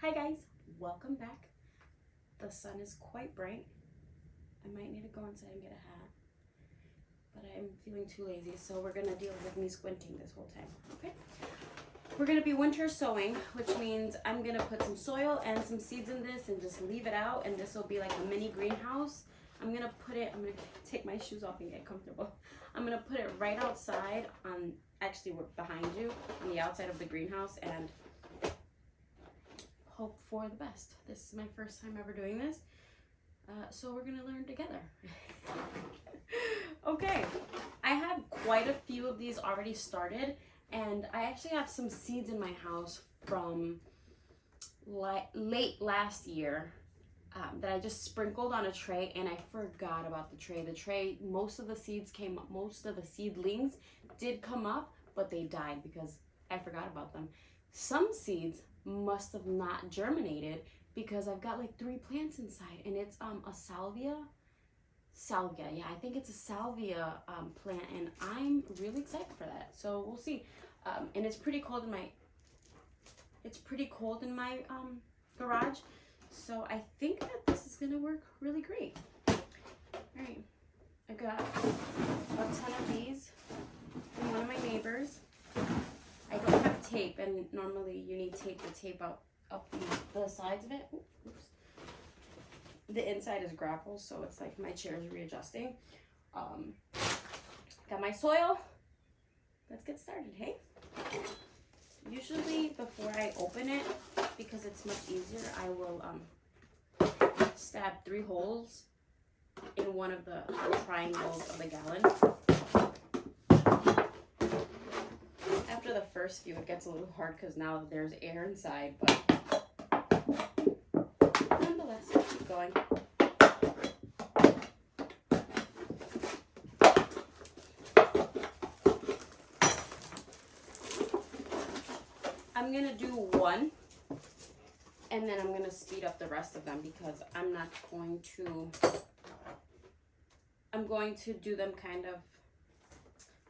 Hi guys, welcome back. The sun is quite bright. I might need to go inside and get a hat, but I'm feeling too lazy, so we're gonna deal with me squinting this whole time, okay? We're gonna be winter sowing, which means I'm gonna put some soil and some seeds in this and just leave it out, and this will be like a mini greenhouse. I'm gonna take my shoes off and get comfortable. I'm gonna put it right outside on, actually we're behind you, on the outside of the greenhouse, and hope for the best. This is my first time ever doing this, so we're gonna learn together. Okay, I have quite a few of these already started, and I actually have some seeds in my house from late last year that I just sprinkled on a tray, and I forgot about the tray. The tray, most of the seedlings did come up, but they died because I forgot about them. Some seeds must have not germinated because I've got like 3 plants inside, and it's a salvia, yeah, I think it's a salvia plant, and I'm really excited for that. So we'll see. And it's pretty cold in my garage, so I think that this is gonna work really great. All right, I got a ton of these from one of my neighbors. I don't have tape, and normally you need tape to tape up the sides of it. Oops. The inside is grapples, so it's like my chair is readjusting. Got my soil. Let's get started, hey? Usually before I open it, because it's much easier, I will stab 3 holes in one of the triangles of the gallon. After the first few, it gets a little hard because now there's air inside, but nonetheless, we'll keep going. I'm gonna do one, and then I'm gonna speed up the rest of them because I'm going to do them kind of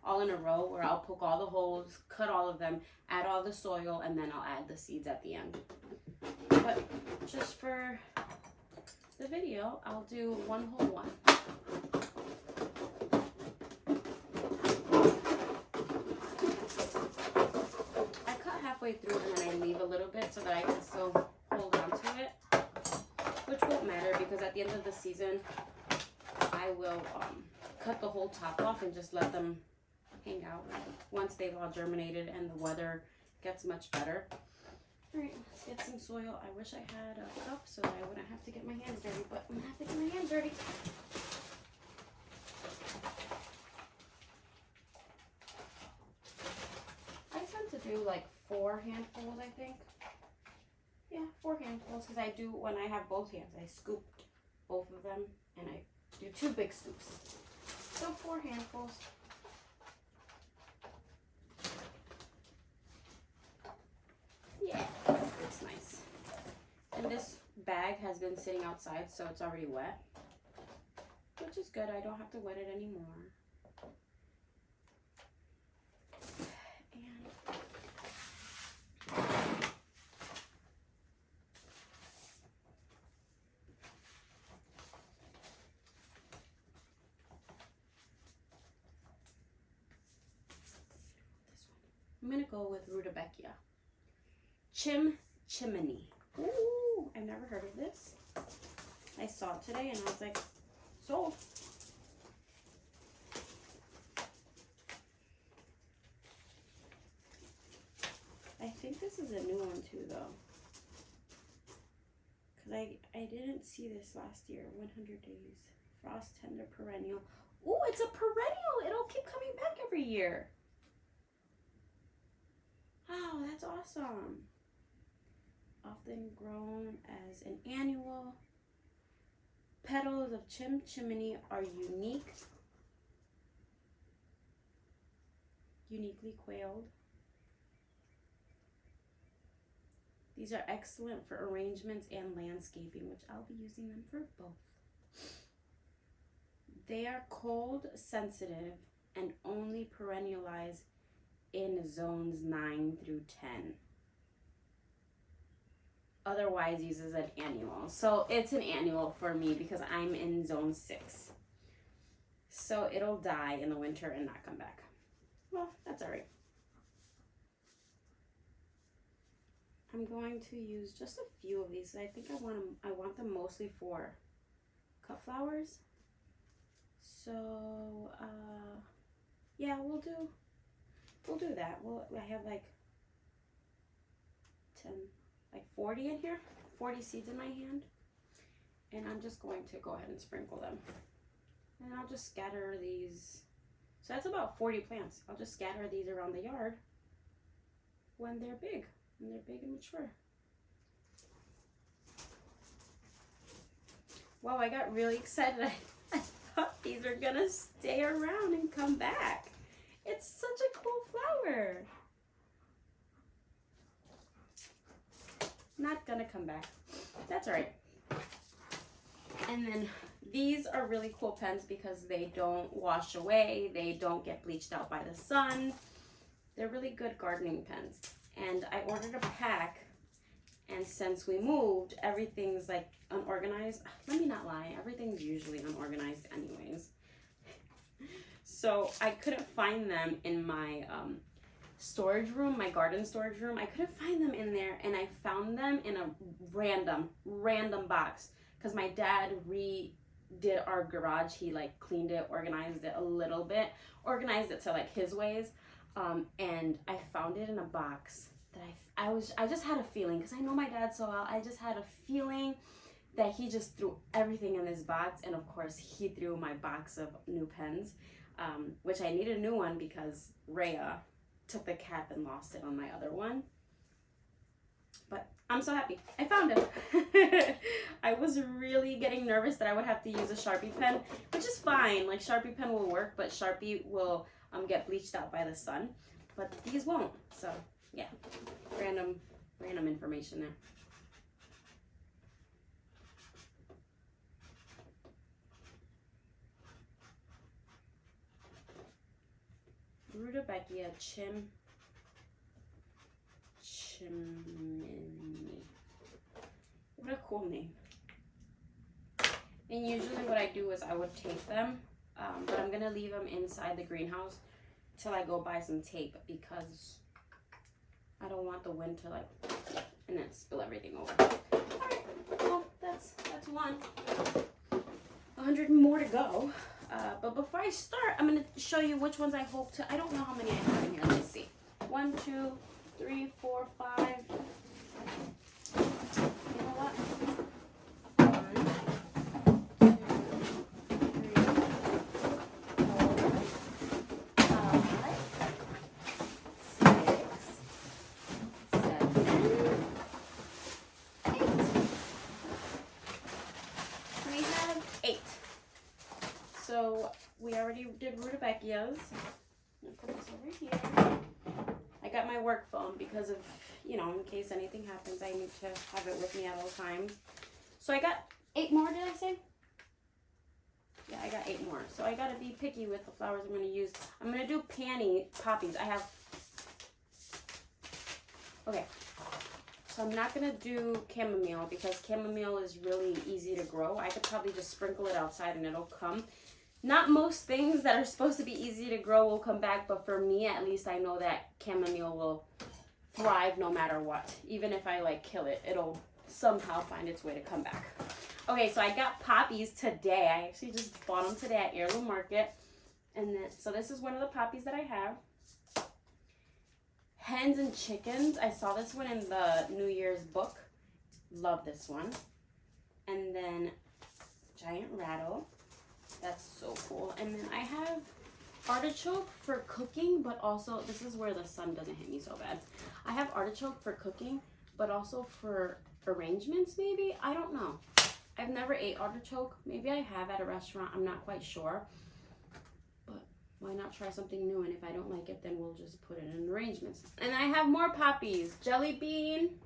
all in a row, where I'll poke all the holes, cut all of them, add all the soil, and then I'll add the seeds at the end. But just for the video, I'll do one whole one. I cut halfway through and then I leave a little bit so that I can still hold on to it, which won't matter because at the end of the season, I will cut the whole top off and just let them hang out once they've all germinated and the weather gets much better. All right, let's get some soil. I wish I had a cup so that I wouldn't have to get my hands dirty, but I'm gonna have to get my hands dirty. I tend to do like 4 handfuls, I think. Yeah, 4 handfuls, because I do, when I have both hands, I scoop both of them and I do 2 big scoops. So 4 handfuls. Yeah, it's nice. And this bag has been sitting outside, so it's already wet, which is good. I don't have to wet it anymore. And I'm gonna go with rutabaga. Chimney. Ooh, I've never heard of this. I saw it today and I was like, sold. I think this is a new one too, though, because I didn't see this last year. 100 days. Frost tender perennial. Ooh, it's a perennial. It'll keep coming back every year. Oh, that's awesome. Often grown as an annual. Petals of chimney are uniquely coiled. These are excellent for arrangements and landscaping, which I'll be using them for both. They are cold sensitive and only perennialize in zones 9 through 10. otherwise uses an annual. So it's an annual for me because I'm in zone 6. So it'll die in the winter and not come back. Well, that's all right. I'm going to use just a few of these. I think I want them mostly for cut flowers. So yeah, we'll do that. I have like 40 in here, 40 seeds in my hand, and I'm just going to go ahead and sprinkle them. And I'll just scatter these. So that's about 40 plants. I'll just scatter these around the yard when they're big and mature. Wow, I got really excited. I thought these are gonna stay around and come back. It's such a cool flower. Not gonna come back. That's all right. And then these are really cool pens because they don't wash away. They don't get bleached out by the sun. They're really good gardening pens. And I ordered a pack, and since we moved, everything's like unorganized. Let me not lie, everything's usually unorganized anyways. So I couldn't find them in my storage room, my garden storage room. I couldn't find them in there, and I found them in a random box because my dad redid our garage. He like cleaned it, organized it a little bit, organized it to like his ways. And I found it in a box that I just had a feeling, because I know my dad so well. I just had a feeling that he just threw everything in this box, and of course he threw my box of new pens, which I need a new one because Rhea took the cap and lost it on my other one. But I'm so happy I found it. I was really getting nervous that I would have to use a Sharpie pen, which is fine. Like Sharpie pen will work, but Sharpie will get bleached out by the sun, but these won't. So yeah, random information there. Rudbeckia chimney. What a cool name. And usually what I do is I would tape them, but I'm gonna leave them inside the greenhouse till I go buy some tape because I don't want the wind to like and then spill everything over. Alright, well that's one. 100 more to go. But before I start, I'm gonna show you which ones I hope to. I don't know how many I have in here. Let's see. 1, 2, 3, 4, 5. You know what? 8. So we already did rudbeckias. I'm gonna put this over here. I got my work phone because of, you know, in case anything happens, I need to have it with me at all times. So I got 8 more, did I say? Yeah, I got 8 more. So I gotta be picky with the flowers I'm gonna use. I'm gonna do poppies. I have, okay. So I'm not gonna do chamomile because chamomile is really easy to grow. I could probably just sprinkle it outside and it'll come. Not most things that are supposed to be easy to grow will come back, but for me at least I know that chamomile will thrive no matter what. Even if I like kill it, it'll somehow find its way to come back. Okay, so I got poppies today. I actually just bought them today at Heirloom Market. And then, so this is one of the poppies that I have. Hens and chickens. I saw this one in the New Year's book. Love this one. And then giant rattle. That's so cool. And then I have artichoke for cooking, but also, this is where the sun doesn't hit me so bad. I have artichoke for cooking, but also for arrangements maybe. I don't know. I've never ate artichoke. Maybe I have at a restaurant. I'm not quite sure. But why not try something new? And if I don't like it, then we'll just put it in arrangements. And I have more poppies. Jelly bean,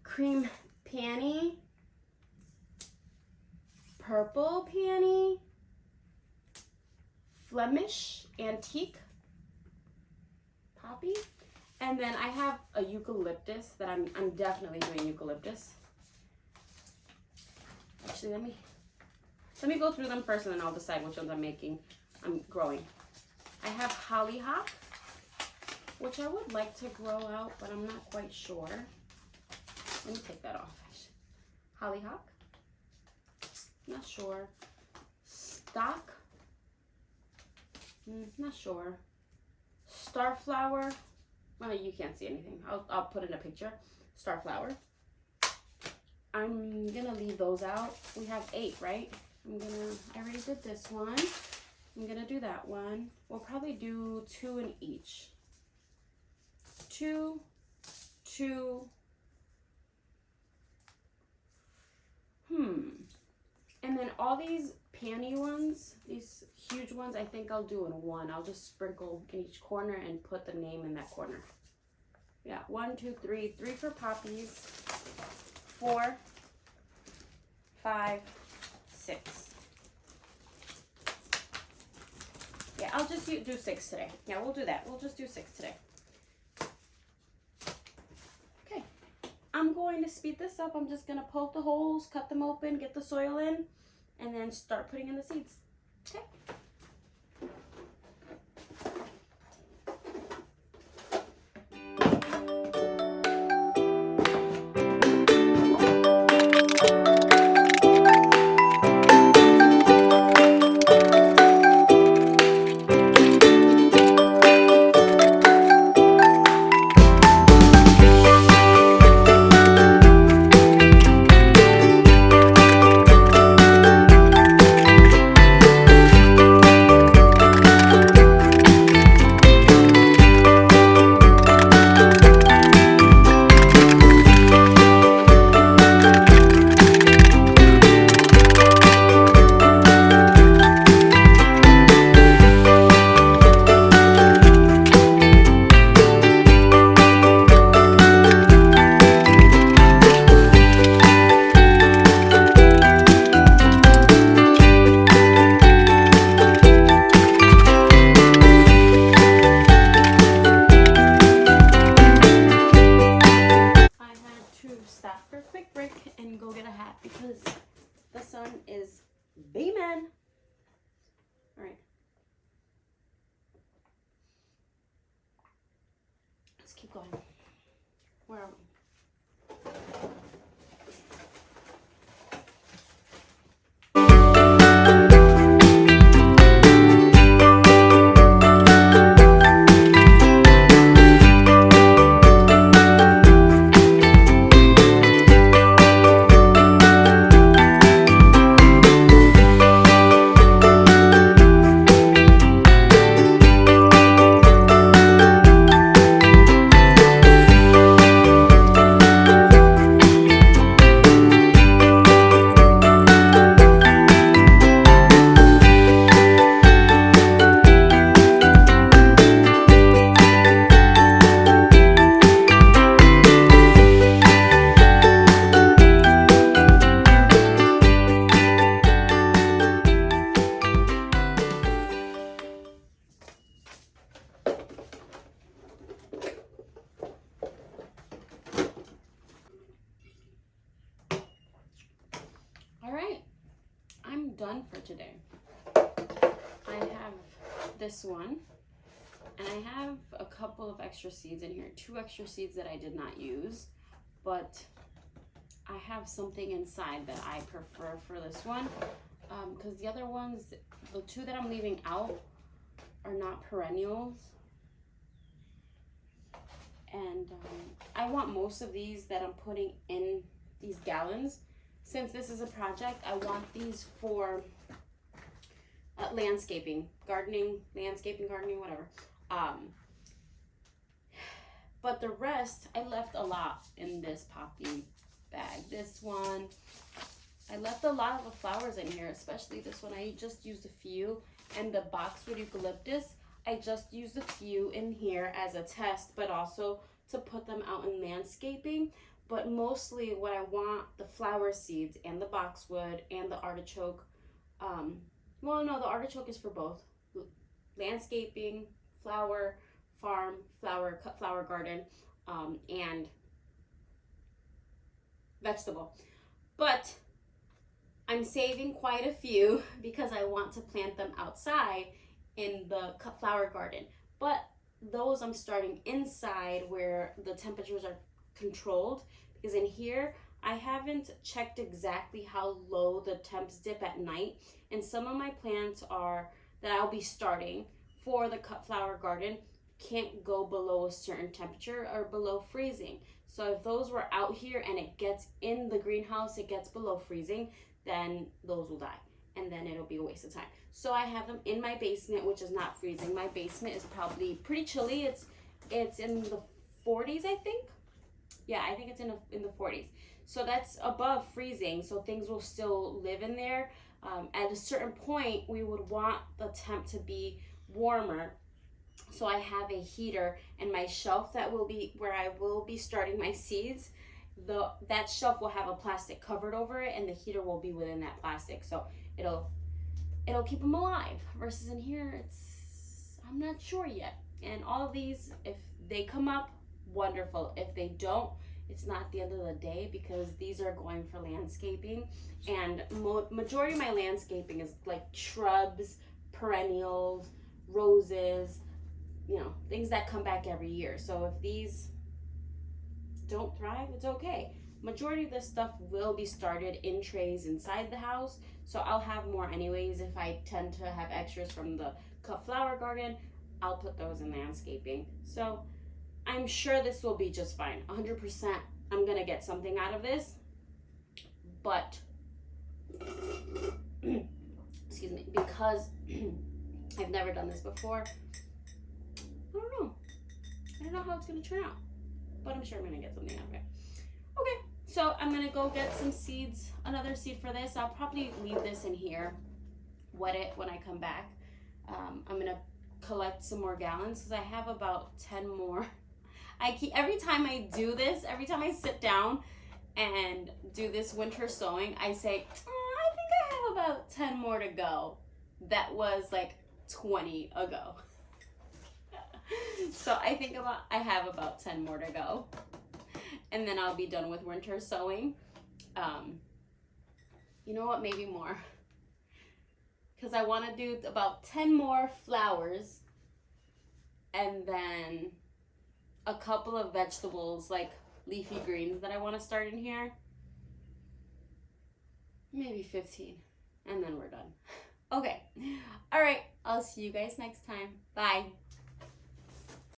cream peony, purple peony, Flemish antique poppy, And then I have a eucalyptus that I'm definitely doing eucalyptus. Actually, let me go through them first, and then I'll decide which ones I'm growing. I have hollyhock, which I would like to grow out, but I'm not quite sure. Let me take that off. Hollyhock, not sure. Stock, not sure. Starflower, well, you can't see anything. I'll put in a picture. Starflower. I'm gonna leave those out. We have 8, right? I already did this one. I'm gonna do that one. We'll probably do 2 in each. 2, 2. And then all these panty ones, these huge ones, I think I'll do in 1. I'll just sprinkle in each corner and put the name in that corner. Yeah, 1, 2, 3. 3 for poppies. 4, 5, 6. Yeah, I'll just do 6 today. Yeah, we'll do that. We'll just do 6 today. Okay. I'm going to speed this up. I'm just going to poke the holes, cut them open, get the soil in, and then start putting in the seeds. Okay. Because the sun is beaming. All right. Let's keep going. Where are we? Done for today. I have this one, and I have a couple of extra seeds in here, 2 extra seeds that I did not use, but I have something inside that I prefer for this one, because the other ones, the 2 that I'm leaving out are not perennials, and I want most of these that I'm putting in these gallons. Since this is a project, I want these for landscaping, gardening, whatever. But the rest, I left a lot in this poppy bag. This one, I left a lot of the flowers in here, especially this one. I just used a few. And the boxwood eucalyptus, I just used a few in here as a test, but also to put them out in landscaping. But mostly what I want, the flower seeds and the boxwood and the artichoke. Well, no, the artichoke is for both. Landscaping, flower, farm cut flower garden, and vegetable. But I'm saving quite a few because I want to plant them outside in the cut flower garden. But those I'm starting inside where the temperatures are controlled, because in here I haven't checked exactly how low the temps dip at night, and some of my plants are that I'll be starting for the cut flower garden can't go below a certain temperature or below freezing. So if those were out here and it gets in the greenhouse, it gets below freezing, then those will die, and then it'll be a waste of time. So I have them in my basement, which is not freezing. My basement is probably pretty chilly. It's in the 40s, I think. Yeah, I think it's in the 40s. So that's above freezing, so things will still live in there. At a certain point, we would want the temp to be warmer. So I have a heater, and my shelf that will be where I will be starting my seeds, that shelf will have a plastic covered over it, and the heater will be within that plastic, so it'll keep them alive. Versus in here, I'm not sure yet. And all of these, if they come up, wonderful. If they don't, it's not the end of the day, because these are going for landscaping, and majority of my landscaping is like shrubs, perennials, roses, things that come back every year. So if these don't thrive, it's okay. Majority of this stuff will be started in trays inside the house, so I'll have more anyways. If I tend to have extras from the cut flower garden, I'll put those in landscaping. So I'm sure this will be just fine. 100% I'm gonna get something out of this, but excuse me, because I've never done this before, I don't know how it's gonna turn out, but I'm sure I'm gonna get something out of it. Okay, so I'm gonna go get some seeds, another seed for this. I'll probably leave this in here, wet it when I come back. I'm gonna collect some more gallons because I have about 10 more. Every time I sit down and do this winter sowing, I say, I think I have about 10 more to go. That was like 20 ago. So I have about 10 more to go, and then I'll be done with winter sowing. You know what, maybe more, because I want to do about 10 more flowers, and then a couple of vegetables like leafy greens that I want to start in here. Maybe 15, and then we're done. Okay, all right, I'll see you guys next time. Bye.